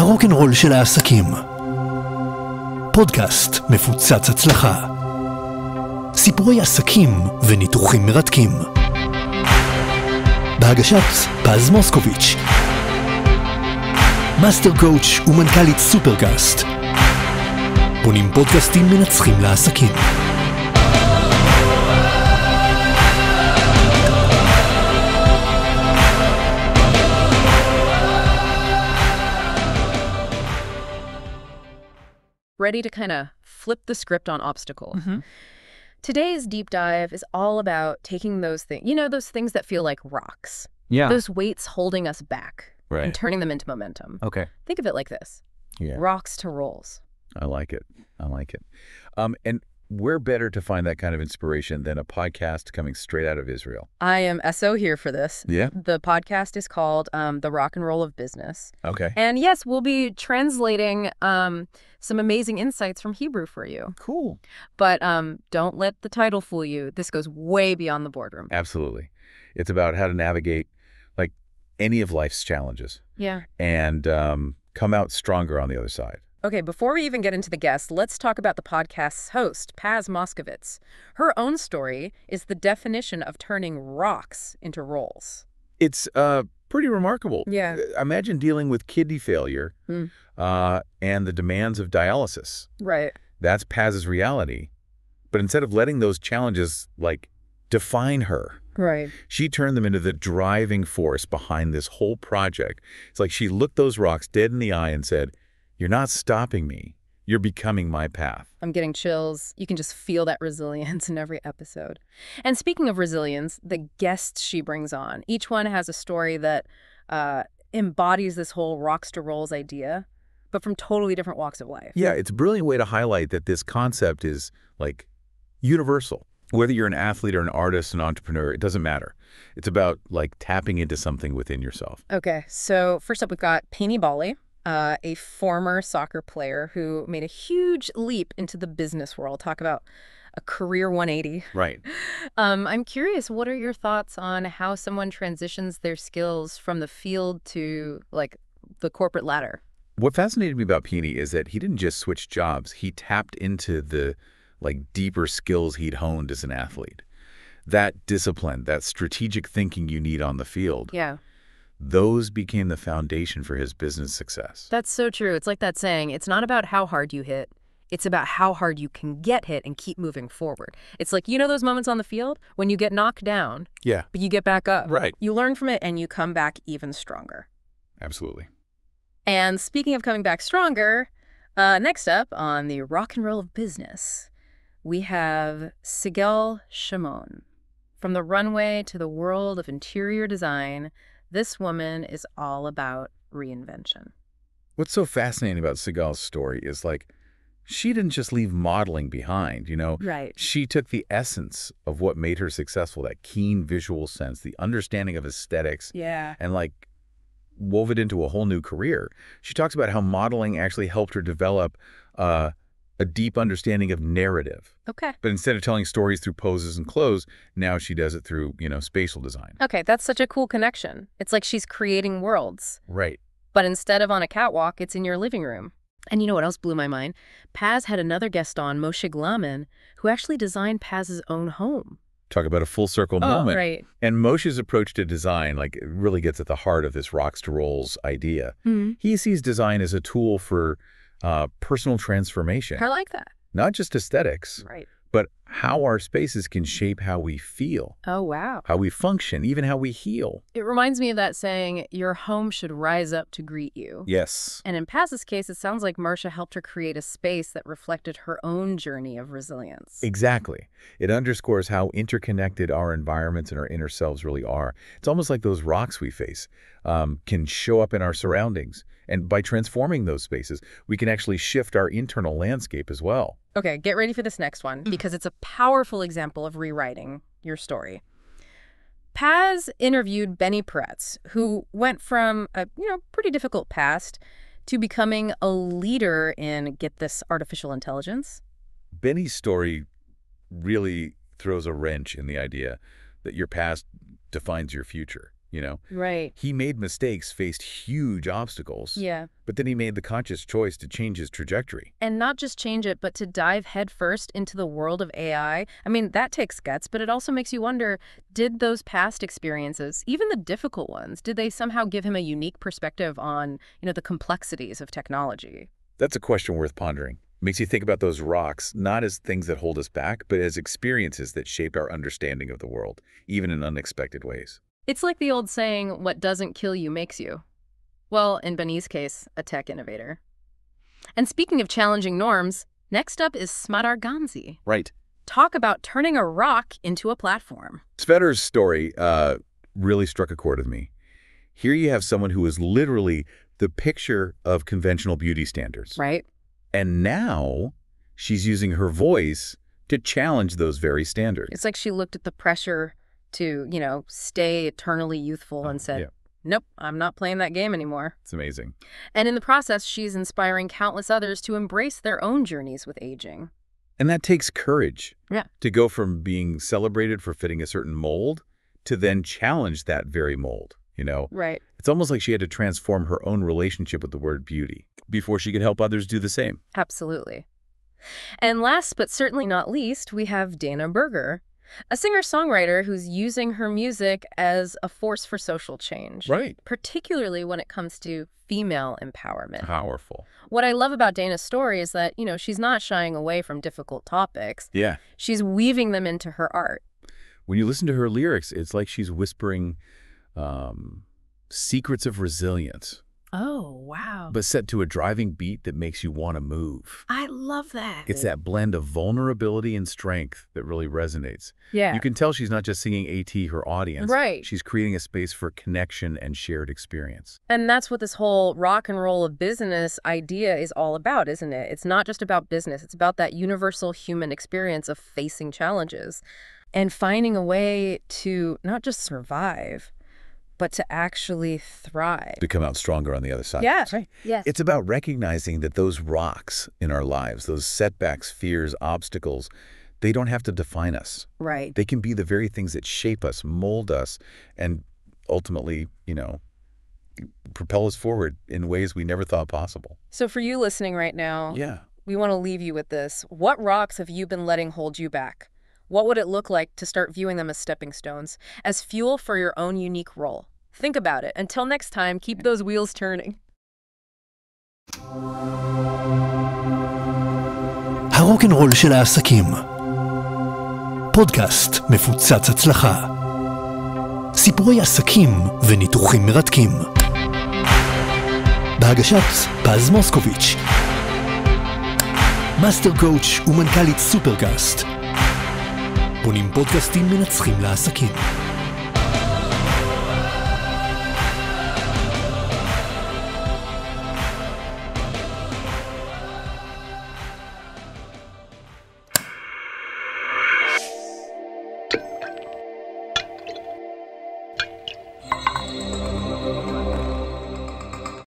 הרוקנרול של העסקים. פודקאסט מפוצץ הצלחה. סיפורי עסקים וניתוחים מרתקים. בהגשת פז מושקוביץ. מאסטר קואוץ' ומנכ"לית סופרקאסט. בונים פודקאסטים מנצחים לעסקים. Ready to kind of flip the script on obstacles. Today's deep dive is all about taking those things, those things that feel like rocks. Yeah. Those weights holding us back. Right. And turning them into momentum. Okay. Think of it like this. Yeah. Rocks to rolls. I like it. And where better to find that kind of inspiration than a podcast coming straight out of Israel? I am SO here for this. Yeah. The podcast is called The Rocknrol of Business. Okay. And yes, we'll be translating some amazing insights from Hebrew for you. Cool. But don't let the title fool you. This goes way beyond the boardroom. Absolutely. It's about how to navigate like any of life's challenges. Yeah. And come out stronger on the other side. Okay, before we even get into the guests, let's talk about the podcast's host, Paz Moskovitz. Her own story is the definition of turning rocks into rolls. It's pretty remarkable. Yeah. Imagine dealing with kidney failure and the demands of dialysis. Right. That's Paz's reality. But instead of letting those challenges, define her, right, she turned them into the driving force behind this whole project. It's like she looked those rocks dead in the eye and said, "You're not stopping me. You're becoming my path." I'm getting chills. You can just feel that resilience in every episode. And speaking of resilience, the guests she brings on, each one has a story that embodies this whole rocks to rolls idea, but from totally different walks of life. Yeah, it's a brilliant way to highlight that this concept is, universal. Whether you're an athlete or an artist, an entrepreneur, it doesn't matter. It's about, tapping into something within yourself. Okay, so first up we've got פיני, a former soccer player who made a huge leap into the business world. Talk about a career 180. Right. I'm curious, what are your thoughts on how someone transitions their skills from the field to, the corporate ladder? What fascinated me about פיני is that he didn't just switch jobs. He tapped into the, deeper skills he'd honed as an athlete. That discipline, that strategic thinking you need on the field. Yeah. Those became the foundation for his business success. That's so true. It's like that saying, it's not about how hard you hit. It's about how hard you can get hit and keep moving forward. It's like, those moments on the field when you get knocked down, yeah, but you get back up. Right. You learn from it and you come back even stronger. Absolutely. And speaking of coming back stronger, next up on the Rocknrol of Business, we have Sigal Shimon. From the runway to the world of interior design, this woman is all about reinvention. What's so fascinating about Sigal's story is, she didn't just leave modeling behind, Right. She took the essence of what made her successful, that keen visual sense, the understanding of aesthetics, Yeah. and, wove it into a whole new career. She talks about how modeling actually helped her develop a deep understanding of narrative. Okay. But instead of telling stories through poses and clothes, now she does it through, spatial design. Okay, that's such a cool connection. It's like she's creating worlds. Right. But instead of on a catwalk, it's in your living room. And you know what else blew my mind? Paz had another guest on, Moshe, who actually designed Paz's own home. Talk about a full circle moment. Right. And Moshe's approach to design, it really gets at the heart of this rocks to rolls idea. Mm-hmm. He sees design as a tool for personal transformation. I like that. Not just aesthetics, Right. but how our spaces can shape how we feel, Oh, wow. how we function, even how we heal. It reminds me of that saying, your home should rise up to greet you. Yes. And in Paz's case, it sounds like Marsha helped her create a space that reflected her own journey of resilience. Exactly. It underscores how interconnected our environments and our inner selves really are. It's almost like those rocks we face can show up in our surroundings. And by transforming those spaces, we can actually shift our internal landscape as well. Okay, get ready for this next one, because it's a powerful example of rewriting your story. Paz interviewed Benny Peretz, who went from a pretty difficult past to becoming a leader in, get this, artificial intelligence. Benny's story really throws a wrench in the idea that your past defines your future. Right. He made mistakes, faced huge obstacles. Yeah. But then he made the conscious choice to change his trajectory. And not just change it, but to dive headfirst into the world of AI. I mean, that takes guts, but it also makes you wonder, did those past experiences, even the difficult ones, did they somehow give him a unique perspective on, the complexities of technology? That's a question worth pondering. Makes you think about those rocks, not as things that hold us back, but as experiences that shaped our understanding of the world, even in unexpected ways. It's like the old saying, what doesn't kill you makes you. Well, in Benny's case, a tech innovator. And speaking of challenging norms, next up is Smadar Ganzi. Right. Talk about turning a rock into a platform. Smadar's story really struck a chord with me. Here you have someone who is literally the picture of conventional beauty standards. Right. And now she's using her voice to challenge those very standards. It's like she looked at the pressure to, stay eternally youthful and said, nope, I'm not playing that game anymore. It's amazing. And in the process, she's inspiring countless others to embrace their own journeys with aging. And that takes courage. Yeah. To go from being celebrated for fitting a certain mold to then challenge that very mold, Right. It's almost like she had to transform her own relationship with the word beauty before she could help others do the same. Absolutely. And last but certainly not least, we have Dana Berger, a singer-songwriter who's using her music as a force for social change. Right. Particularly when it comes to female empowerment. Powerful. What I love about Dana's story is that, she's not shying away from difficult topics. Yeah. She's weaving them into her art. When you listen to her lyrics, it's like she's whispering secrets of resilience. Oh, wow. But set to a driving beat that makes you want to move. I love that. It's that blend of vulnerability and strength that really resonates. Yeah. You can tell she's not just singing AT her audience. Right. She's creating a space for connection and shared experience. And that's what this whole rock and roll of business idea is all about, isn't it? It's not just about business. It's about that universal human experience of facing challenges and finding a way to not just survive, but to actually thrive. To come out stronger on the other side. Yeah. Right. Yes. It's about recognizing that those rocks in our lives, those setbacks, fears, obstacles, they don't have to define us. Right. They can be the very things that shape us, mold us, and ultimately, propel us forward in ways we never thought possible. So for you listening right now, Yeah. we want to leave you with this. What rocks have you been letting hold you back? What would it look like to start viewing them as stepping stones, as fuel for your own unique role? Think about it. Until next time, keep those wheels turning. הרוקנרול של העסקים. פודקאסט מפוצץ הצלחה. סיפורי עסקים וניתוחים מרתקים. בהגשת פז מושקוביץ. מאסטר קואוץ' ומנכ"לית סופרקאסט. בונים פודקאסטים מנצחים לעסקים.